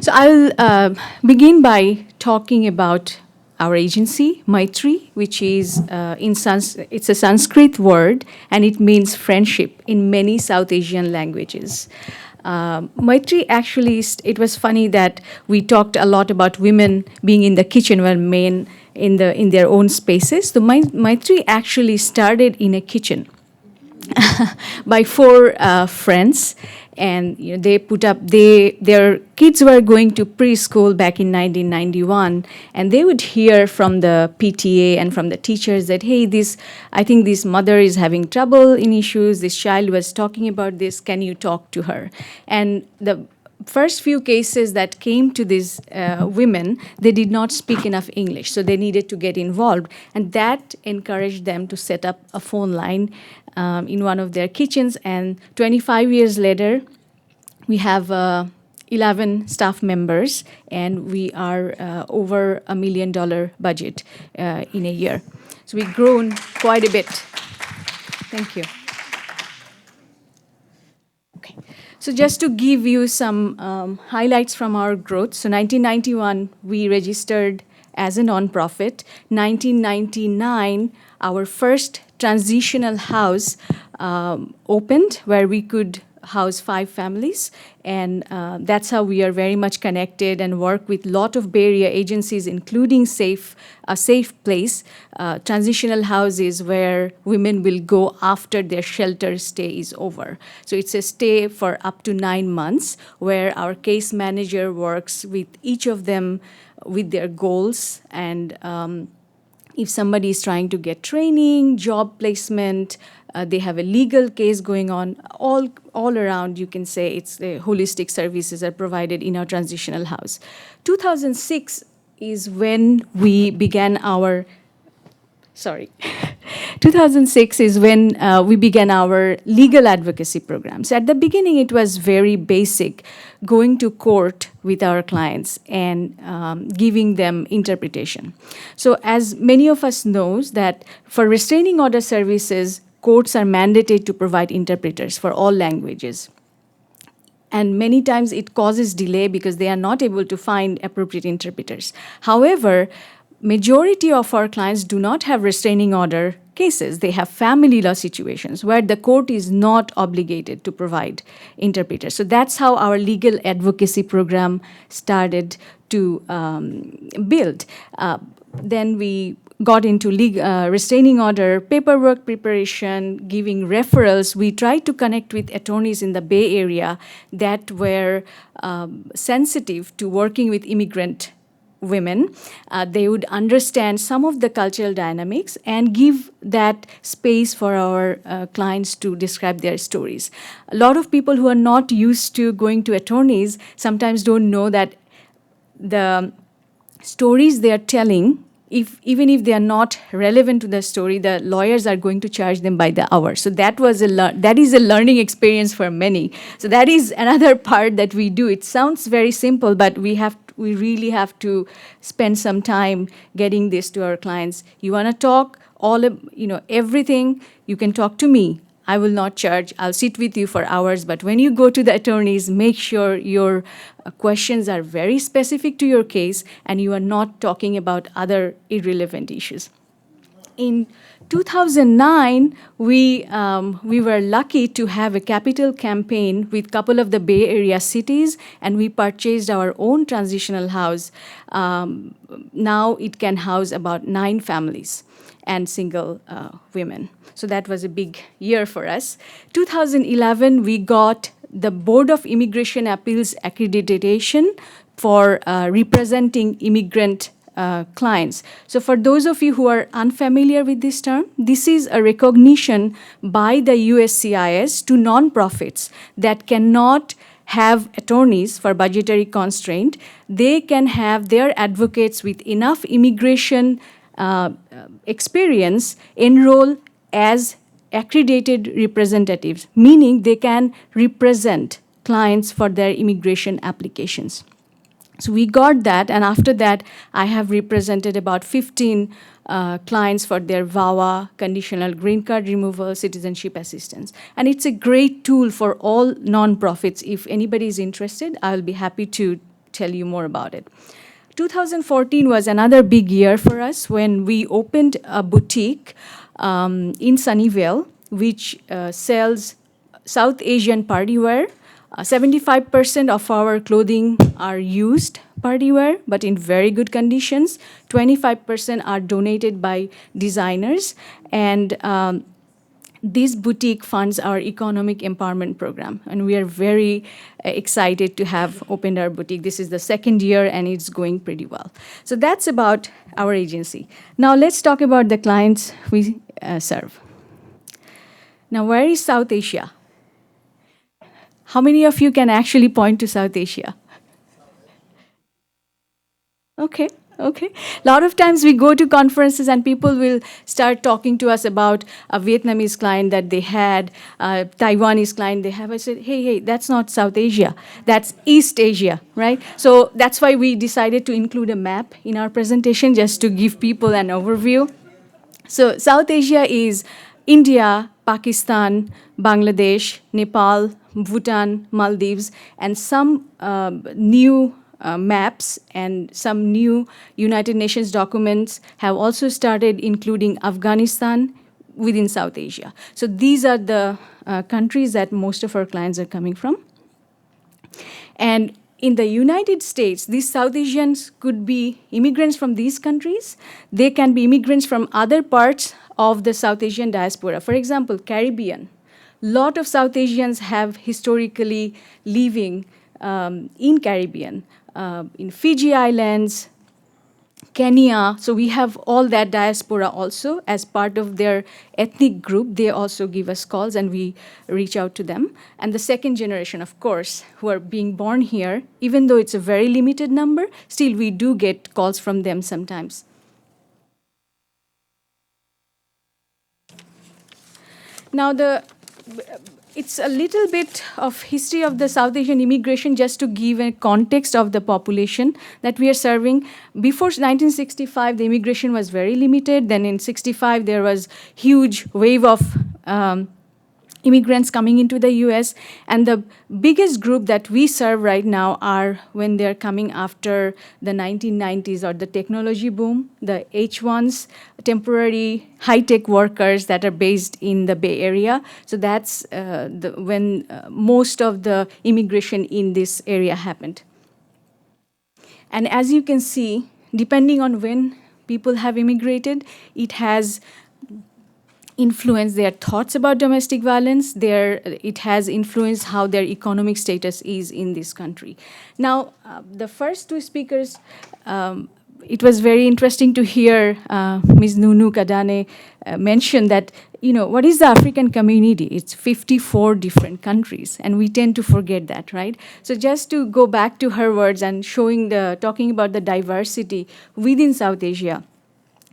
So I'll begin by talking about our agency, Maitri, which is it's a Sanskrit word and it means friendship in many South Asian languages. Maitri actually, it was funny that we talked a lot about women being in the kitchen while men in their own spaces. So Maitri actually started in a kitchen by four friends, and they put up their kids were going to preschool back in 1991, and they would hear from the PTA and from the teachers that, hey, this I think this mother is having trouble in issues, this child was talking about this, can you talk to her? And the first few cases that came to these women, they did not speak enough English, so they needed to get involved. And that encouraged them to set up a phone line in one of their kitchens. And 25 years later, we have 11 staff members, and we are over $1 million budget in a year. So we've grown quite a bit. Thank you. Okay. So just to give you some highlights from our growth. So 1991, we registered as a nonprofit. 1999, our first transitional house opened where we could house 5 families, and that's how we are very much connected and work with a lot of Bay Area agencies, including a safe place, transitional houses where women will go after their shelter stay is over. So it's a stay for up to 9 months where our case manager works with each of them with their goals, and if somebody is trying to get training, job placement, they have a legal case going on, all around, you can say it's the holistic services are provided in our transitional house. 2006 is when we began our, 2006 is when we began our legal advocacy program. So at the beginning, it was very basic, going to court with our clients and giving them interpretation. So as many of us knows that for restraining order services, courts are mandated to provide interpreters for all languages. And many times it causes delay because they are not able to find appropriate interpreters. However, majority of our clients do not have restraining order cases. They have family law situations where the court is not obligated to provide interpreters. So that's how our legal advocacy program started to build. Then we got into restraining order, paperwork preparation, giving referrals. We tried to connect with attorneys in the Bay Area that were sensitive to working with immigrant women. They would understand some of the cultural dynamics and give that space for our clients to describe their stories. A lot of people who are not used to going to attorneys sometimes don't know that the stories they are telling, even if they are not relevant to the story, the lawyers are going to charge them by the hour. So that is a learning experience for many. So that is another part that we do. It sounds very simple, but we really have to spend some time getting this to our clients. You want to talk everything, you can talk to me. I will not charge. I'll sit with you for hours. But when you go to the attorneys, make sure your questions are very specific to your case and you are not talking about other irrelevant issues. In 2009, we were lucky to have a capital campaign with a couple of the Bay Area cities, and we purchased our own transitional house. Now it can house about 9 families and single women. So that was a big year for us. 2011, we got the Board of Immigration Appeals accreditation for representing immigrant clients. So for those of you who are unfamiliar with this term, this is a recognition by the USCIS to nonprofits that cannot have attorneys for budgetary constraint. They can have their advocates with enough immigration experience enroll as accredited representatives, meaning they can represent clients for their immigration applications. So we got that, and after that, I have represented about 15 clients for their VAWA, conditional green card removal, citizenship assistance. And it's a great tool for all nonprofits. If anybody is interested, I'll be happy to tell you more about it. 2014 was another big year for us when we opened a boutique in Sunnyvale, which sells South Asian party wear. 75% of our clothing are used party wear, but in very good conditions. 25% are donated by designers, and this boutique funds our economic empowerment program, and we are very excited to have opened our boutique. This is the second year, and it's going pretty well. So that's about our agency. Now let's talk about the clients we serve. Now, where is South Asia? How many of you can actually point to South Asia? Okay, okay. A lot of times we go to conferences and people will start talking to us about a Vietnamese client that they had, a Taiwanese client they have. I said, hey, that's not South Asia. That's East Asia, right? So that's why we decided to include a map in our presentation just to give people an overview. So South Asia is India, Pakistan, Bangladesh, Nepal, Bhutan, Maldives, and some new maps and some new United Nations documents have also started including Afghanistan within South Asia. So these are the countries that most of our clients are coming from. And in the United States, these South Asians could be immigrants from these countries. They can be immigrants from other parts of the South Asian diaspora. For example, Caribbean. Lot of South Asians have historically living in Caribbean, in Fiji Islands, Kenya. So we have all that diaspora also as part of their ethnic group. They also give us calls and we reach out to them. And the second generation, of course, who are being born here, even though it's a very limited number, still we do get calls from them sometimes. Now, it's a little bit of history of the South Asian immigration just to give a context of the population that we are serving. Before 1965, the immigration was very limited. Then in 65, there was huge wave of immigrants coming into the US. And the biggest group that we serve right now are when they're coming after the 1990s or the technology boom, the H1s, temporary high-tech workers that are based in the Bay Area. So that's when most of the immigration in this area happened. And as you can see, depending on when people have immigrated, it has influence their thoughts about domestic violence. It has influenced how their economic status is in this country. Now, the first two speakers, it was very interesting to hear Ms. Nunu Kadane mention that, what is the African community? It's 54 different countries, and we tend to forget that, right? So just to go back to her words and talking about the diversity within South Asia,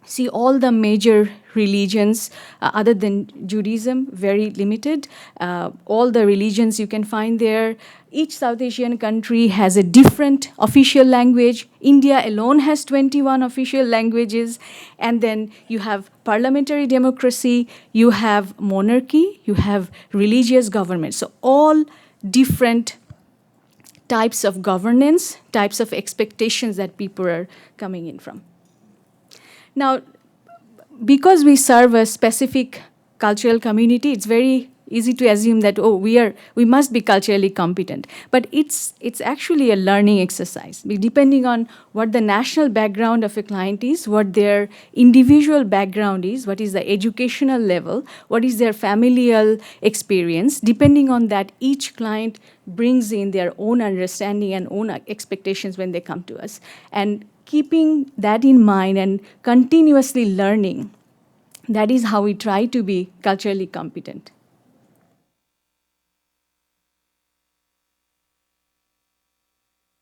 see all the major religions other than Judaism, very limited. All the religions you can find there. Each South Asian country has a different official language. India alone has 21 official languages. And then you have parliamentary democracy, you have monarchy, you have religious government. So all different types of governance, types of expectations that people are coming in from. Now, because we serve a specific cultural community, it's very easy to assume that, we must be culturally competent. But it's actually a learning exercise. Depending on what the national background of a client is, what their individual background is, what is the educational level, what is their familial experience, depending on that, each client brings in their own understanding and own expectations when they come to us. And keeping that in mind and continuously learning, that is how we try to be culturally competent.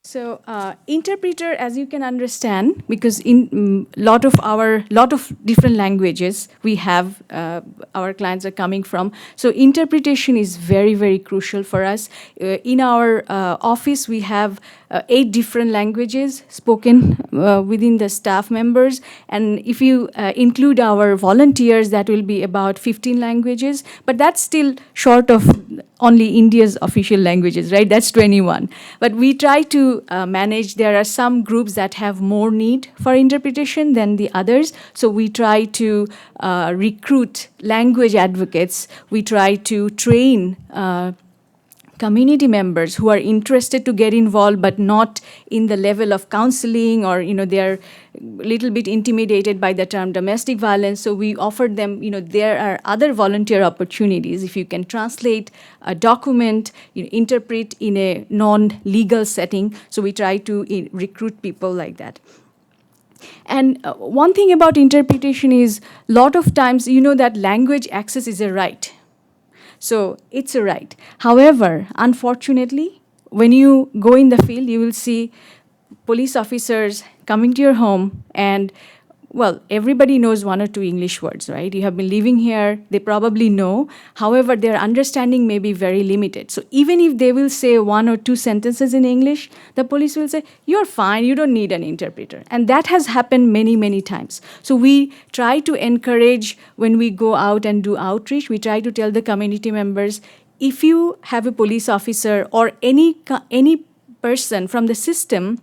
So interpreter, as you can understand, because in lot of different languages we have, our clients are coming from. So interpretation is very, very crucial for us. In our office, we have 8 different languages spoken within the staff members. And if you include our volunteers, that will be about 15 languages. But that's still short of only India's official languages, right? That's 21. But we try to manage. There are some groups that have more need for interpretation than the others. So we try to recruit language advocates. We try to train community members who are interested to get involved but not in the level of counseling, or they're a little bit intimidated by the term domestic violence. So we offered them, there are other volunteer opportunities. If you can translate a document, interpret in a non-legal setting. So we try to recruit people like that. And one thing about interpretation is, a lot of times, that language access is a right. So it's a right. However, unfortunately, when you go in the field, you will see police officers coming to your home and, well, everybody knows 1 or 2 English words, right? You have been living here, they probably know. However, their understanding may be very limited. So even if they will say 1 or 2 sentences in English, the police will say, you're fine, you don't need an interpreter. And that has happened many, many times. So we try to encourage, when we go out and do outreach, we try to tell the community members, if you have a police officer or any person from the system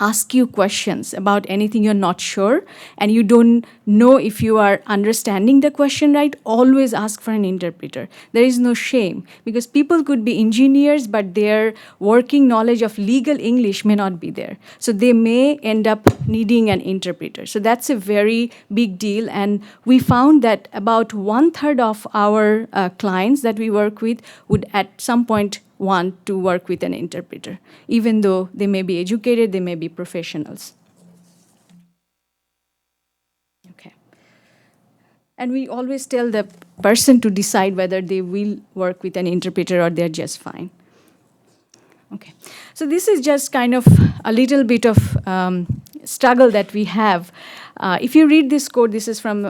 ask you questions about anything you're not sure and you don't know if you are understanding the question right, always ask for an interpreter. There is no shame, because people could be engineers, but their working knowledge of legal English may not be there. So they may end up needing an interpreter. So that's a very big deal. And we found that about 1/3 of our clients that we work with would at some point want to work with an interpreter, even though they may be educated, they may be professionals. Okay. And we always tell the person to decide whether they will work with an interpreter or they're just fine. Okay. So this is just kind of a little bit of struggle that we have. If you read this quote, this is from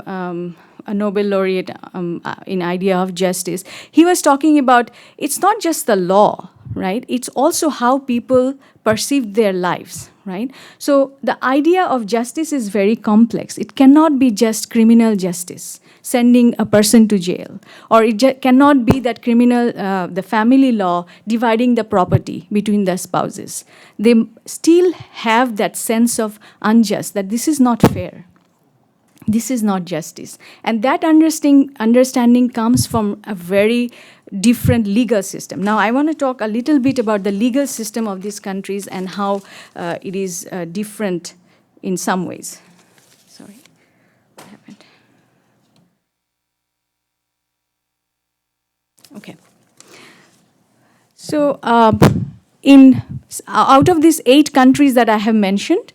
a Nobel laureate in idea of justice. He was talking about, it's not just the law, right? It's also how people perceive their lives, right? So the idea of justice is very complex. It cannot be just criminal justice, sending a person to jail, or it cannot be that the family law dividing the property between the spouses. They still have that sense of unjust, that this is not fair. This is not justice. And that understanding comes from a very different legal system. Now, I want to talk a little bit about the legal system of these countries and how it is different in some ways. Sorry, what happened? Okay. So, out of these 8 countries that I have mentioned,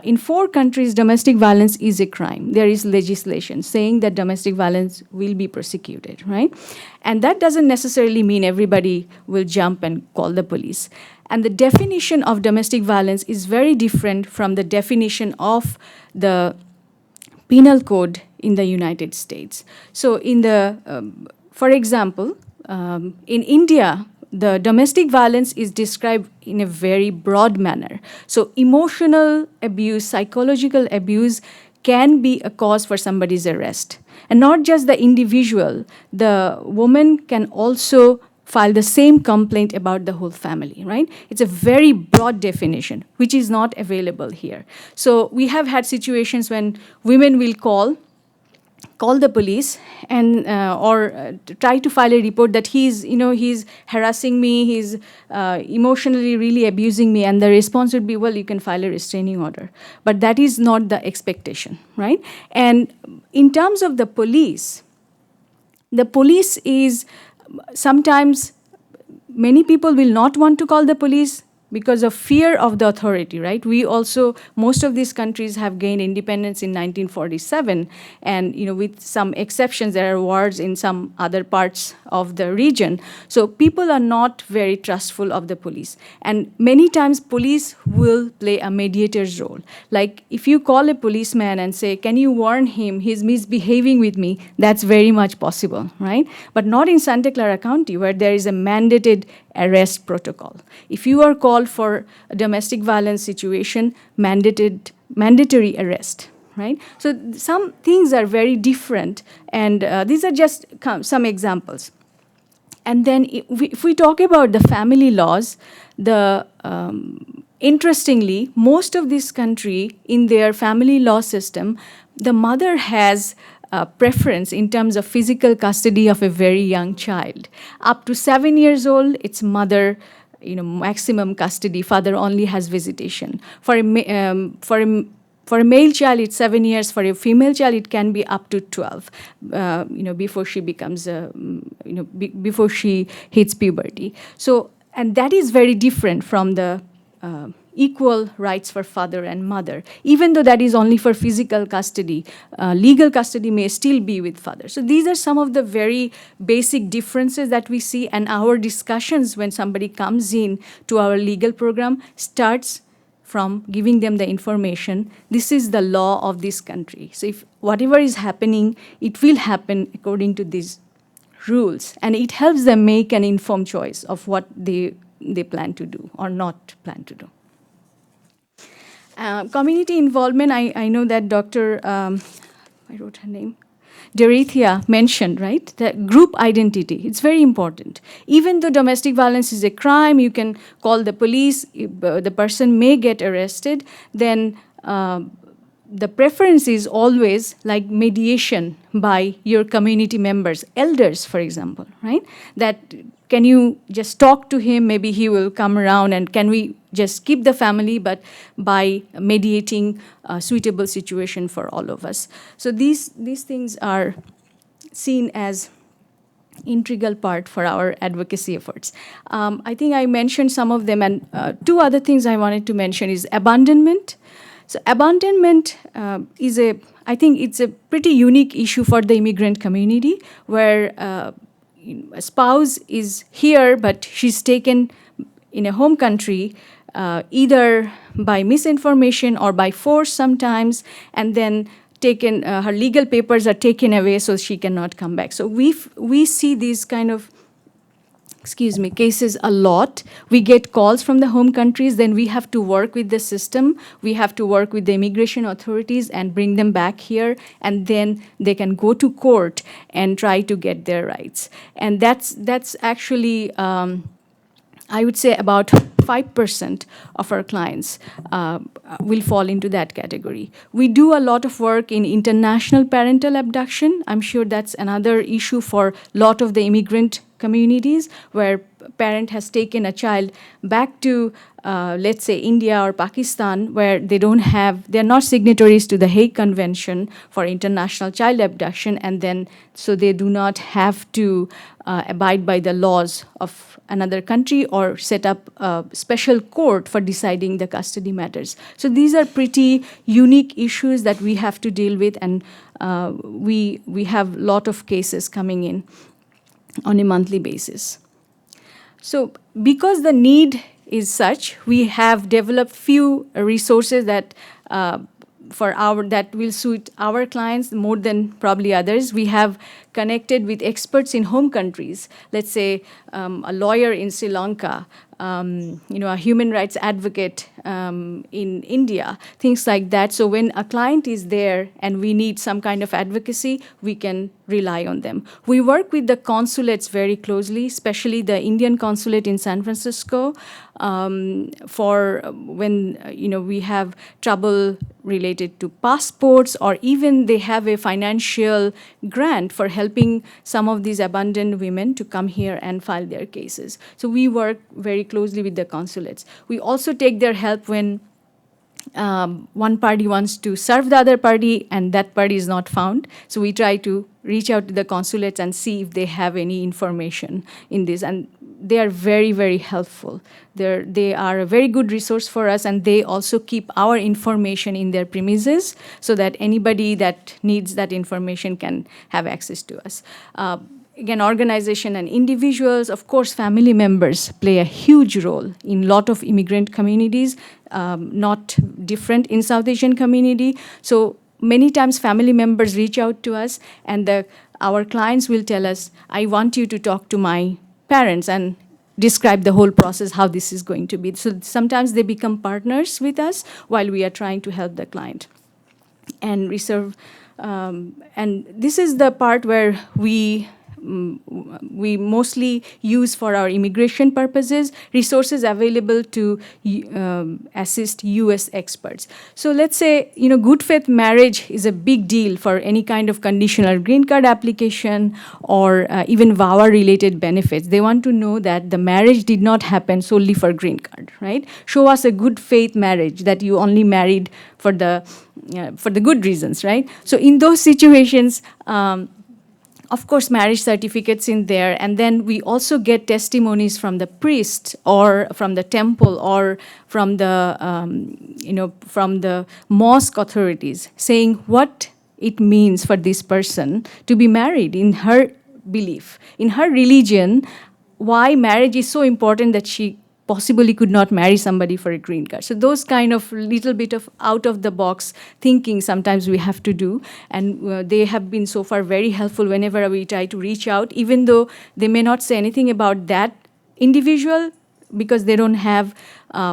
in 4 countries, domestic violence is a crime. There is legislation saying that domestic violence will be prosecuted, right? And that doesn't necessarily mean everybody will jump and call the police. And the definition of domestic violence is very different from the definition of the penal code in the United States. So for example, in India, the domestic violence is described in a very broad manner. So emotional abuse, psychological abuse can be a cause for somebody's arrest. And not just the individual, the woman can also file the same complaint about the whole family, right? It's a very broad definition, which is not available here. So we have had situations when women will call the police and try to file a report that he's harassing me, he's emotionally really abusing me, and the response would be, well, you can file a restraining order. But that is not the expectation, right? And in terms of the police is sometimes, many people will not want to call the police because of fear of the authority, right? Most of these countries have gained independence in 1947, and with some exceptions, there are wars in some other parts of the region. So people are not very trustful of the police. And many times police will play a mediator's role. Like if you call a policeman and say, can you warn him, he's misbehaving with me, that's very much possible, right? But not in Santa Clara County, where there is a mandated arrest protocol. If you are called for a domestic violence situation, mandatory arrest, right? So some things are very different, and these are just some examples. And then if we talk about the family laws, interestingly, most of this country, in their family law system, the mother has preference in terms of physical custody of a very young child. Up to 7 years old, it's mother, maximum custody. Father only has visitation. For a male child, it's 7 years. For a female child, it can be up to 12. Before she becomes, before she hits puberty. So, and that is very different from the equal rights for father and mother. Even though that is only for physical custody, legal custody may still be with father. So these are some of the very basic differences that we see, and our discussions when somebody comes in to our legal program starts from giving them the information. This is the law of this country. So if whatever is happening, it will happen according to these rules, and it helps them make an informed choice of what they plan to do or not plan to do. Community involvement, I know that Dr. I wrote her name, Dorothea mentioned, right? The group identity, it's very important. Even though domestic violence is a crime, you can call the police, the person may get arrested, then the preference is always like mediation by your community members, elders, for example, right? That can you just talk to him, maybe he will come around, and can we just keep the family, but by mediating a suitable situation for all of us. So these things are seen as integral part for our advocacy efforts. I think I mentioned some of them, and two other things I wanted to mention is abandonment. So abandonment I think it's a pretty unique issue for the immigrant community, where a spouse is here, but she's taken in a home country, either by misinformation or by force sometimes, and then taken, her legal papers are taken away so she cannot come back. So we see these kind of cases a lot. We get calls from the home countries, then we have to work with the system. We have to work with the immigration authorities and bring them back here, and then they can go to court and try to get their rights. And that's actually, I would say about 5% of our clients will fall into that category. We do a lot of work in international parental abduction. I'm sure that's another issue for a lot of the immigrant communities, where parent has taken a child back to, let's say, India or Pakistan, where they're not signatories to the Hague Convention for International Child Abduction, and then so they do not have to abide by the laws of another country or set up a special court for deciding the custody matters. So these are pretty unique issues that we have to deal with, and we have a lot of cases coming in on a monthly basis. So because the need is such, we have developed few resources that that will suit our clients more than probably others. We have connected with experts in home countries, let's say a lawyer in Sri Lanka, a human rights advocate in India, things like that. So when a client is there and we need some kind of advocacy, we can rely on them. We work with the consulates very closely, especially the Indian consulate in San Francisco, for when we have trouble related to passports, or even they have a financial grant for helping some of these abandoned women to come here and file their cases. So we work very closely with the consulates. We also take their help when one party wants to serve the other party and that party is not found. So we try to reach out to the consulates and see if they have any information in this. And they are very, very helpful. They are a very good resource for us, and they also keep our information in their premises so that anybody that needs that information can have access to us. Again, organization and individuals, of course, family members play a huge role in a lot of immigrant communities, not different in South Asian community. So many times family members reach out to us, and our clients will tell us, I want you to talk to my parents. And describe the whole process, how this is going to be. So sometimes they become partners with us while we are trying to help the client. And and this is the part where we mostly use for our immigration purposes, resources available to assist US experts. So let's say, good faith marriage is a big deal for any kind of conditional green card application or even VAWA related benefits. They want to know that the marriage did not happen solely for green card, right? Show us a good faith marriage that you only married for the good reasons, right? So in those situations, of course, marriage certificates in there, and then we also get testimonies from the priest or from the temple or from the from the mosque authorities saying what it means for this person to be married in her belief, in her religion, why marriage is so important that she possibly could not marry somebody for a green card. So those kind of little bit of out of the box thinking sometimes we have to do, and they have been so far very helpful whenever we try to reach out, even though they may not say anything about that individual because they don't have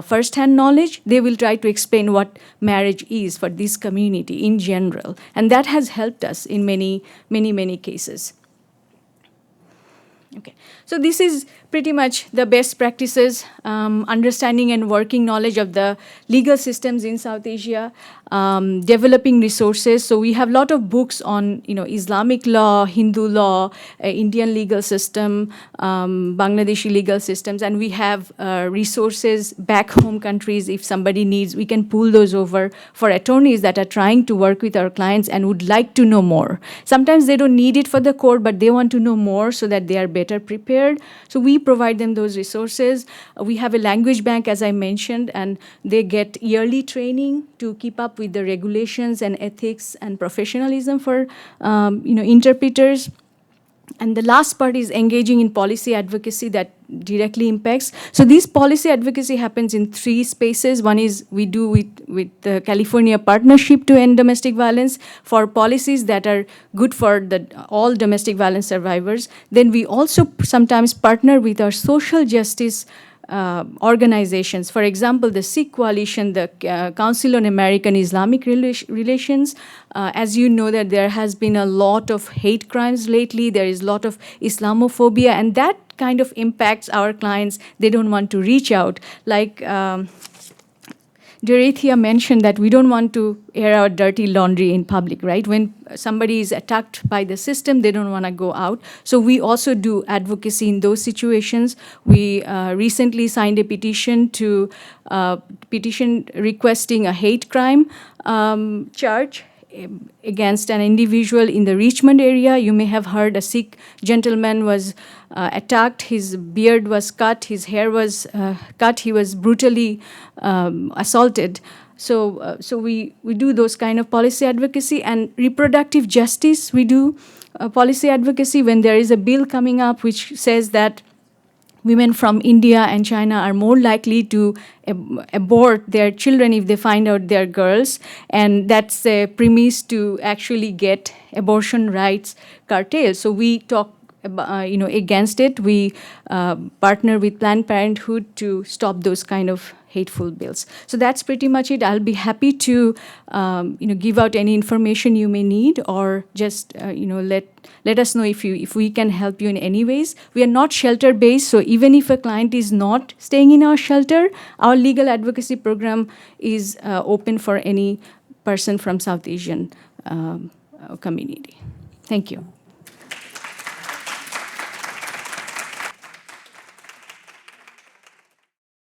first-hand knowledge. They will try to explain what marriage is for this community in general, and that has helped us in many cases. Okay, so this is pretty much the best practices, understanding and working knowledge of the legal systems in South Asia, developing resources. So we have a lot of books on, Islamic law, Hindu law, Indian legal system, Bangladeshi legal systems, and we have resources back home countries. If somebody needs, we can pull those over for attorneys that are trying to work with our clients and would like to know more. Sometimes they don't need it for the court, but they want to know more so that they are better prepared. So we provide them those resources. We have a language bank, as I mentioned, and they get yearly training to keep up with the regulations and ethics and professionalism for interpreters. And the last part is engaging in policy advocacy that directly impacts. So this policy advocacy happens in 3 spaces. One is we do with the California Partnership to End Domestic Violence for policies that are good for all domestic violence survivors. Then we also sometimes partner with our social justice organizations. For example, the Sikh Coalition, the Council on American Islamic Relations. As you know, that there has been a lot of hate crimes lately. There is a lot of Islamophobia, and that kind of impacts our clients. They don't want to reach out. Like Dorothea mentioned that we don't want to air our dirty laundry in public, right? When somebody is attacked by the system, they don't want to go out. So we also do advocacy in those situations. We recently signed a petition requesting a hate crime charge against an individual in the Richmond area. You may have heard a Sikh gentleman was attacked, his beard was cut, his hair was cut, he was brutally assaulted. So we do those kind of policy advocacy. And reproductive justice, we do policy advocacy when there is a bill coming up which says that women from India and China are more likely to abort their children if they find out they're girls. And that's a premise to actually get abortion rights curtailed. So we talk against it. We partner with Planned Parenthood to stop those kind of hateful bills. So that's pretty much it. I'll be happy to give out any information you may need, or just let us know if we can help you in any ways. We are not shelter based, so even if a client is not staying in our shelter, our legal advocacy program is open for any person from South Asian community. Thank you.